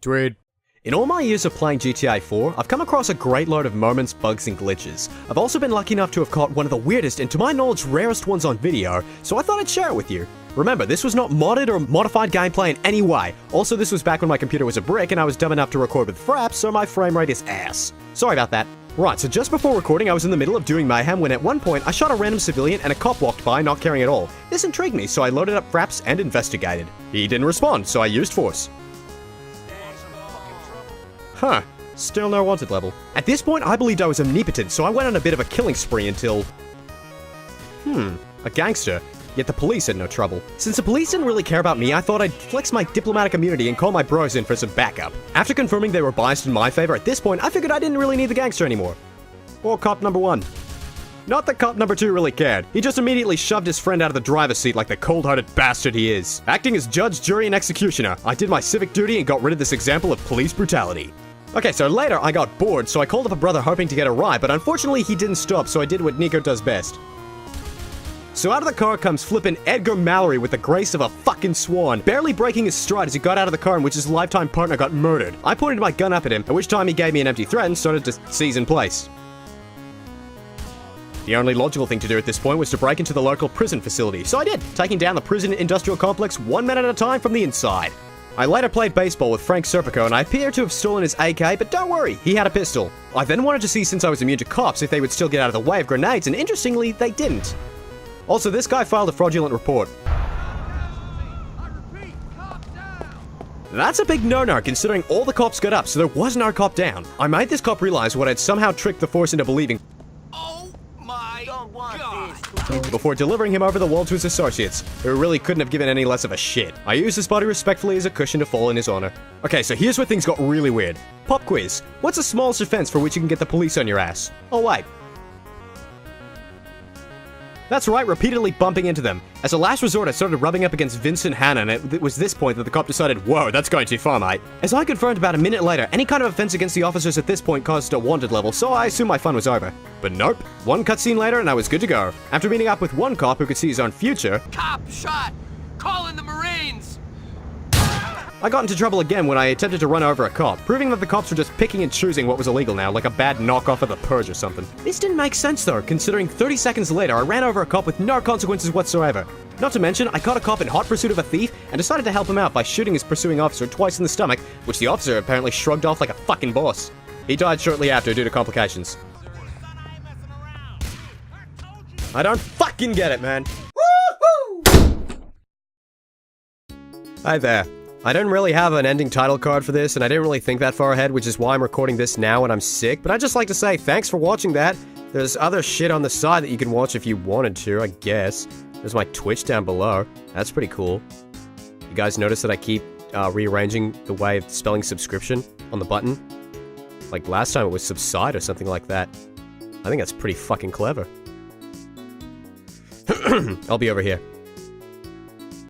Tweed. In all my years of playing GTA 4, I've come across a great load of moments, bugs, and glitches. I've also been lucky enough to have caught one of the weirdest and to my knowledge rarest ones on video, so I thought I'd share it with you. Remember, this was not modded or modified gameplay in any way. Also, this was back when my computer was a brick and I was dumb enough to record with fraps, so my frame rate is ass. Sorry about that. Right, so just before recording, I was in the middle of doing mayhem when at one point I shot a random civilian and a cop walked by not caring at all. This intrigued me, so I loaded up fraps and investigated. He didn't respond, so I used force. Huh. Still no wanted level. At this point, I believed I was omnipotent, so I went on a bit of a killing spree until... a gangster. Yet the police had no trouble. Since the police didn't really care about me, I thought I'd flex my diplomatic immunity and call my bros in for some backup. After confirming they were biased in my favor at this point, I figured I didn't really need the gangster anymore. Or cop number 1. Not that cop number 2 really cared. He just immediately shoved his friend out of the driver's seat like the cold-hearted bastard he is. Acting as judge, jury, and executioner, I did my civic duty and got rid of this example of police brutality. Okay, so later I got bored, so I called up a brother hoping to get a ride, but unfortunately he didn't stop, so I did what Nico does best. So out of the car comes flippin' Edgar Mallory with the grace of a fucking swan, barely breaking his stride as he got out of the car in which his lifetime partner got murdered. I pointed my gun up at him, at which time he gave me an empty threat and started to seize in place. The only logical thing to do at this point was to break into the local prison facility, so I did, taking down the prison industrial complex 1 minute at a time from the inside. I later played baseball with Frank Serpico and I appear to have stolen his AK, but don't worry, he had a pistol. I then wanted to see, since I was immune to cops, if they would still get out of the way of grenades, and interestingly, they didn't. Also, this guy filed a fraudulent report. That's a big no-no, considering all the cops got up, so there was no cop down. I made this cop realize what I'd somehow tricked the force into believing. Oh my God! Before delivering him over the wall to his associates, who really couldn't have given any less of a shit. I used his body respectfully as a cushion to fall in his honor. Okay, so here's where things got really weird. Pop quiz. What's the smallest offense for which you can get the police on your ass? Oh wait. That's right, repeatedly bumping into them. As a last resort, I started rubbing up against Vincent Hanna, and it was this point that the cop decided, whoa, that's going too far, mate. As I confirmed about a minute later, any kind of offense against the officers at this point caused a wanted level, so I assumed my fun was over. But nope. One cutscene later, and I was good to go. After meeting up with one cop who could see his own future... Cop shot! Call in the Marines! I got into trouble again when I attempted to run over a cop, proving that the cops were just picking and choosing what was illegal now, like a bad knockoff of The Purge or something. This didn't make sense though, considering 30 seconds later I ran over a cop with no consequences whatsoever. Not to mention, I caught a cop in hot pursuit of a thief and decided to help him out by shooting his pursuing officer twice in the stomach, which the officer apparently shrugged off like a fucking boss. He died shortly after due to complications. I don't fucking get it, man. Woo-hoo! Hi there. I don't really have an ending title card for this, and I didn't really think that far ahead, which is why I'm recording this now when I'm sick, but I'd just like to say thanks for watching that. There's other shit on the side that you can watch if you wanted to, I guess. There's my Twitch down below. That's pretty cool. You guys notice that I keep rearranging the way of spelling subscription on the button? Like last time it was subside or something like that. I think that's pretty fucking clever. I'll be over here.